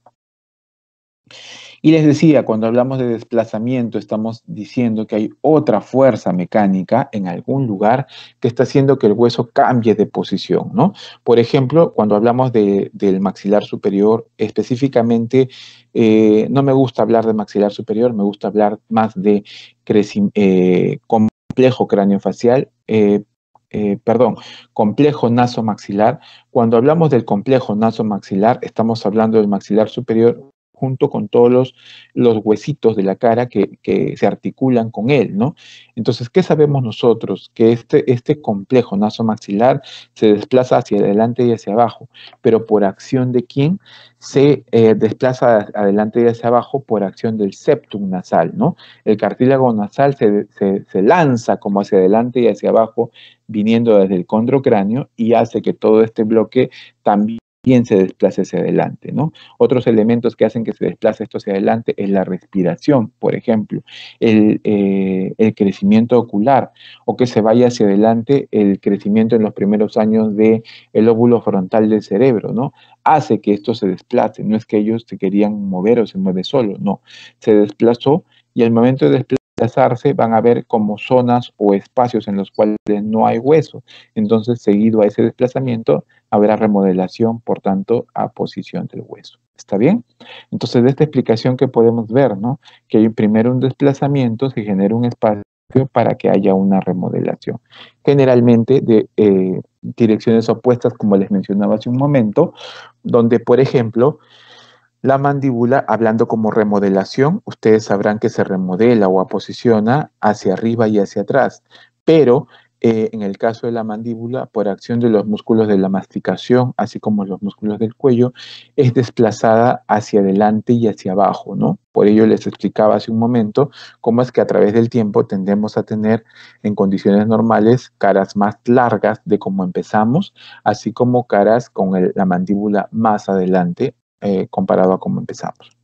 Y les decía, cuando hablamos de desplazamiento, estamos diciendo que hay otra fuerza mecánica en algún lugar que está haciendo que el hueso cambie de posición, ¿no? Por ejemplo, cuando hablamos del maxilar superior, específicamente, no me gusta hablar de maxilar superior, me gusta hablar más de complejo craneofacial, complejo nasomaxilar. Cuando hablamos del complejo nasomaxilar, estamos hablando del maxilar superior junto con todos los huesitos de la cara que se articulan con él, ¿no? Entonces, ¿qué sabemos nosotros? Que este complejo nasomaxilar se desplaza hacia adelante y hacia abajo, pero ¿por acción de quién? Se desplaza adelante y hacia abajo por acción del septum nasal, ¿no? El cartílago nasal se lanza como hacia adelante y hacia abajo, viniendo desde el condrocráneo y hace que todo este bloque también se desplace hacia adelante, ¿no? Otros elementos que hacen que se desplace esto hacia adelante es la respiración, por ejemplo, el crecimiento ocular, o que se vaya hacia adelante el crecimiento en los primeros años del óvulo frontal del cerebro, ¿no? Hace que esto se desplace, no es que ellos se querían mover o se mueve solo, no, se desplazó y al momento de desplazarse van a ver como zonas o espacios en los cuales no hay hueso. Entonces, seguido a ese desplazamiento, habrá remodelación, por tanto, a posición del hueso. ¿Está bien? Entonces, de esta explicación que podemos ver, ¿no? Que hay primero un desplazamiento, se genera un espacio para que haya una remodelación. Generalmente de direcciones opuestas, como les mencionaba hace un momento, donde, por ejemplo, la mandíbula, hablando como remodelación, ustedes sabrán que se remodela o aposiciona hacia arriba y hacia atrás, pero en el caso de la mandíbula, por acción de los músculos de la masticación, así como los músculos del cuello, es desplazada hacia adelante y hacia abajo, ¿no? Por ello les explicaba hace un momento cómo es que a través del tiempo tendemos a tener en condiciones normales caras más largas de cómo empezamos, así como caras con la mandíbula más adelante comparado a cómo empezamos.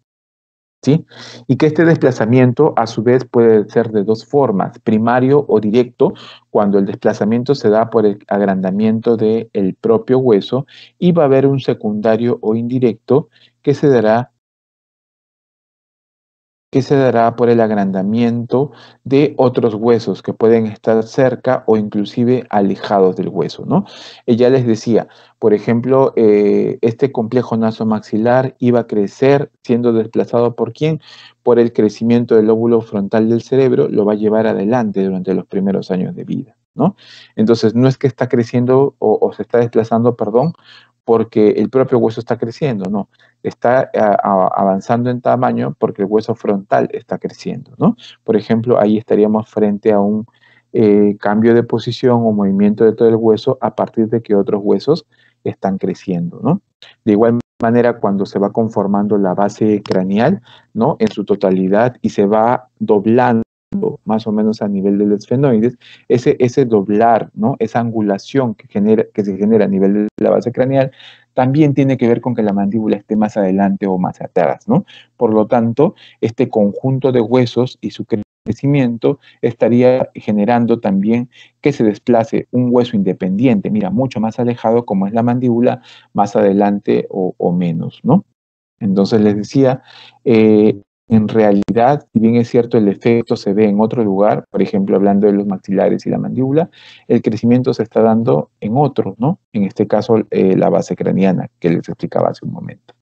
¿Sí? Y que este desplazamiento a su vez puede ser de dos formas, primario o directo, cuando el desplazamiento se da por el agrandamiento del propio hueso, y va a haber un secundario o indirecto que se dará por el agrandamiento de otros huesos que pueden estar cerca o inclusive alejados del hueso, ¿no? Ya les decía, por ejemplo, este complejo nasomaxilar iba a crecer siendo desplazado ¿por quién? Por el crecimiento del lóbulo frontal del cerebro, lo va a llevar adelante durante los primeros años de vida, ¿no? Entonces, no es que está creciendo o se está desplazando, perdón, porque el propio hueso está creciendo, no. Está avanzando en tamaño porque el hueso frontal está creciendo, ¿no? Por ejemplo, ahí estaríamos frente a un cambio de posición o movimiento de todo el hueso a partir de que otros huesos están creciendo, ¿no? De igual manera, cuando se va conformando la base craneal, ¿no? En su totalidad y se va doblando más o menos a nivel de los esfenoides, ese doblar, ¿no? Esa angulación que se genera a nivel de la base craneal, también tiene que ver con que la mandíbula esté más adelante o más atrás, ¿no? Por lo tanto, este conjunto de huesos y su crecimiento estaría generando también que se desplace un hueso independiente, mira, mucho más alejado como es la mandíbula, más adelante o menos, ¿no? Entonces les decía, en realidad, si bien es cierto, el efecto se ve en otro lugar, por ejemplo, hablando de los maxilares y la mandíbula, el crecimiento se está dando en otro, ¿no? En este caso, la base craneana, que les explicaba hace un momento.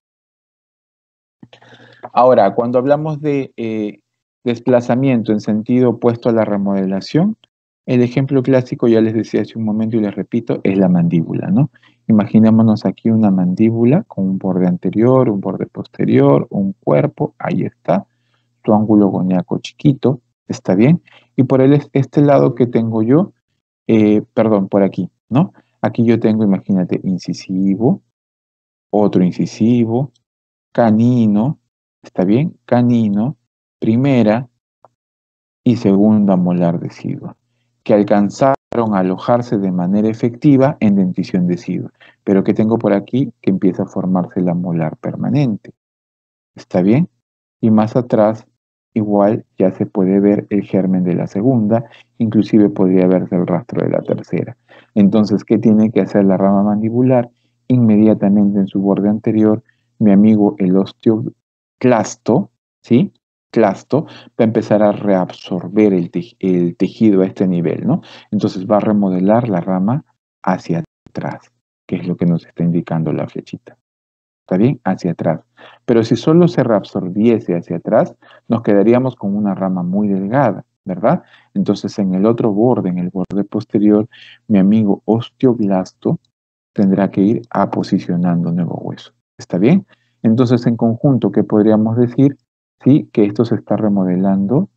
Ahora, cuando hablamos de desplazamiento en sentido opuesto a la remodelación, el ejemplo clásico, ya les decía hace un momento y les repito, es la mandíbula, ¿no? Imaginémonos aquí una mandíbula con un borde anterior, un borde posterior, un cuerpo, ahí está, tu ángulo goniaco chiquito, ¿está bien? Y por este lado que tengo yo, perdón, por aquí, ¿no? Aquí yo tengo, imagínate, incisivo, otro incisivo, canino, ¿está bien? Canino, primera y segunda molar decidua, que alcanzaron a alojarse de manera efectiva en dentición decidua. Pero ¿qué tengo por aquí? Que empieza a formarse la molar permanente, ¿está bien? Y más atrás, igual, ya se puede ver el germen de la segunda, inclusive podría verse el rastro de la tercera. Entonces, ¿qué tiene que hacer la rama mandibular? Inmediatamente en su borde anterior, mi amigo el osteoclasto, ¿sí? Clasto, va a empezar a reabsorber el tejido a este nivel, ¿no? Entonces va a remodelar la rama hacia atrás, que es lo que nos está indicando la flechita. ¿Está bien? Hacia atrás. Pero si solo se reabsorbiese hacia atrás, nos quedaríamos con una rama muy delgada, ¿verdad? Entonces, en el otro borde, en el borde posterior, mi amigo osteoblasto tendrá que ir a posicionando nuevo hueso. ¿Está bien? Entonces, en conjunto, ¿qué podríamos decir? Sí, que esto se está remodelando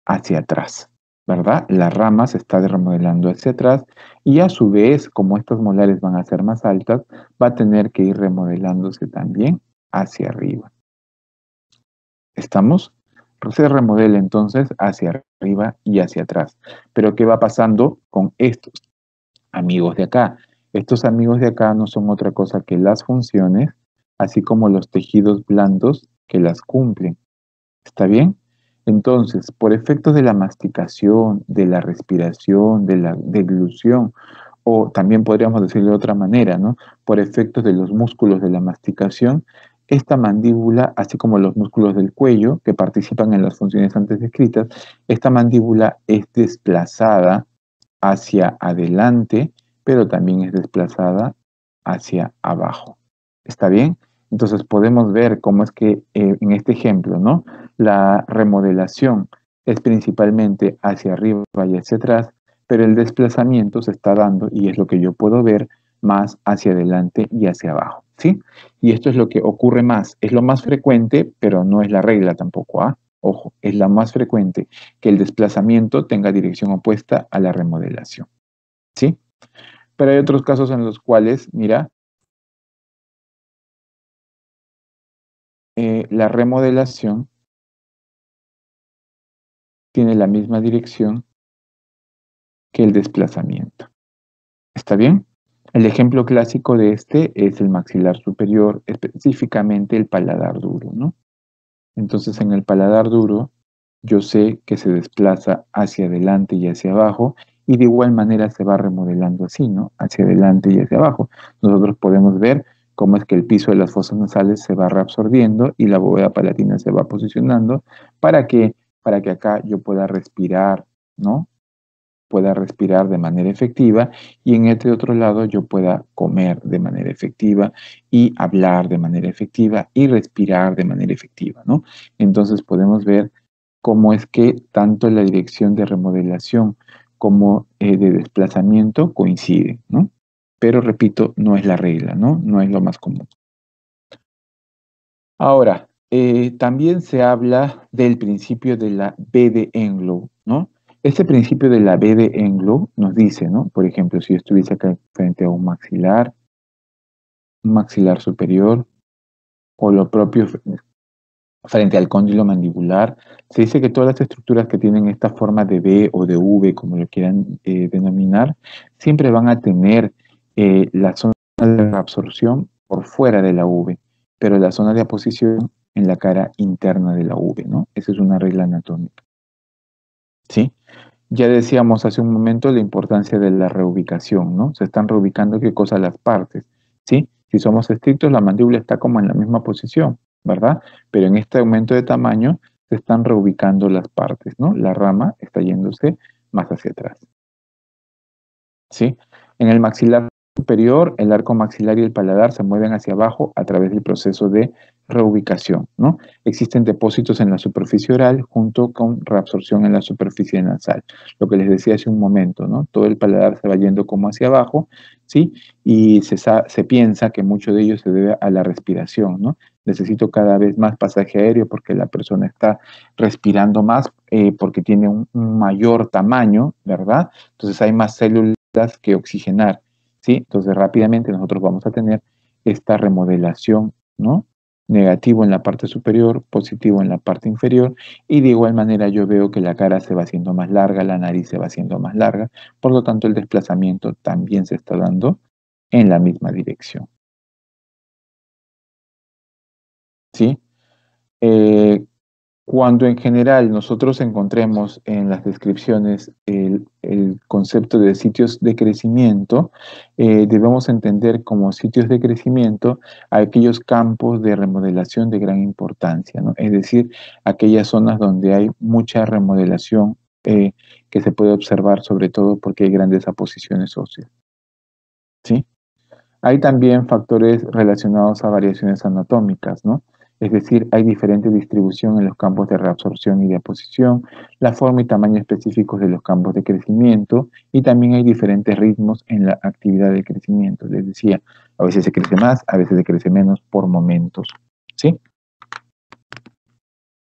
hacia atrás, ¿verdad? La rama se está remodelando hacia atrás y a su vez, como estas molares van a ser más altas, va a tener que ir remodelándose también hacia arriba. ¿Estamos? Se remodela entonces hacia arriba y hacia atrás. Pero ¿qué va pasando con estos amigos de acá? Estos amigos de acá no son otra cosa que las funciones, así como los tejidos blandos que las cumplen. ¿Está bien? Entonces, por efectos de la masticación, de la respiración, de la deglución, o también podríamos decirlo de otra manera, ¿no? Por efectos de los músculos de la masticación, esta mandíbula, así como los músculos del cuello, que participan en las funciones antes descritas, esta mandíbula es desplazada hacia adelante, pero también es desplazada hacia abajo. ¿Está bien? Entonces podemos ver cómo es que en este ejemplo, ¿no? La remodelación es principalmente hacia arriba y hacia atrás, pero el desplazamiento se está dando, y es lo que yo puedo ver, más hacia adelante y hacia abajo, ¿sí? Y esto es lo que ocurre más, es lo más frecuente, pero no es la regla tampoco, ¿ah? Ojo, es la más frecuente que el desplazamiento tenga dirección opuesta a la remodelación, ¿sí? Pero hay otros casos en los cuales, mira, la remodelación tiene la misma dirección que el desplazamiento. ¿Está bien? El ejemplo clásico de este es el maxilar superior, específicamente el paladar duro, ¿no? Entonces, en el paladar duro, yo sé que se desplaza hacia adelante y hacia abajo, y de igual manera se va remodelando así, ¿no? Hacia adelante y hacia abajo. Nosotros podemos ver cómo es que el piso de las fosas nasales se va reabsorbiendo y la bóveda palatina se va posicionando. ¿Para qué? Para que acá yo pueda respirar, ¿no? Pueda respirar de manera efectiva y en este otro lado yo pueda comer de manera efectiva y hablar de manera efectiva y respirar de manera efectiva, ¿no? Entonces podemos ver cómo es que tanto la dirección de remodelación como de desplazamiento coinciden, ¿no? Pero repito, no es la regla, ¿no? No es lo más común. Ahora, también se habla del principio de la B de Englow, ¿no? Este principio de la B de Englow nos dice, ¿no? Por ejemplo, si yo estuviese acá frente a un maxilar superior, o lo propio frente al cóndilo mandibular, se dice que todas las estructuras que tienen esta forma de B o de V, como lo quieran denominar, siempre van a tener la zona de absorción por fuera de la V, pero la zona de aposición en la cara interna de la V, ¿no? Esa es una regla anatómica, ¿sí? Ya decíamos hace un momento la importancia de la reubicación, ¿no? Se están reubicando qué cosa las partes, ¿sí? Si somos estrictos, la mandíbula está como en la misma posición, ¿verdad? Pero en este aumento de tamaño se están reubicando las partes, ¿no? La rama está yéndose más hacia atrás, ¿sí? En el maxilar superior, el arco maxilar y el paladar se mueven hacia abajo a través del proceso de reubicación, ¿no? Existen depósitos en la superficie oral junto con reabsorción en la superficie nasal. Lo que les decía hace un momento, ¿no? Todo el paladar se va yendo como hacia abajo, ¿sí? Y se piensa que mucho de ello se debe a la respiración, ¿no? Necesito cada vez más pasaje aéreo porque la persona está respirando más porque tiene un mayor tamaño, ¿verdad? Entonces hay más células que oxigenar, ¿sí? Entonces rápidamente nosotros vamos a tener esta remodelación, ¿no? Negativo en la parte superior, positivo en la parte inferior, y de igual manera yo veo que la cara se va haciendo más larga, la nariz se va haciendo más larga, por lo tanto el desplazamiento también se está dando en la misma dirección, ¿sí? Eh, Cuando en general nosotros encontremos en las descripciones el concepto de sitios de crecimiento, debemos entender como sitios de crecimiento aquellos campos de remodelación de gran importancia, ¿no? Es decir, aquellas zonas donde hay mucha remodelación que se puede observar sobre todo porque hay grandes aposiciones óseas, ¿sí? Hay también factores relacionados a variaciones anatómicas, ¿no? Es decir, hay diferente distribución en los campos de reabsorción y de aposición, la forma y tamaño específicos de los campos de crecimiento y también hay diferentes ritmos en la actividad de crecimiento. Les decía, a veces se crece más, a veces se crece menos por momentos, ¿sí?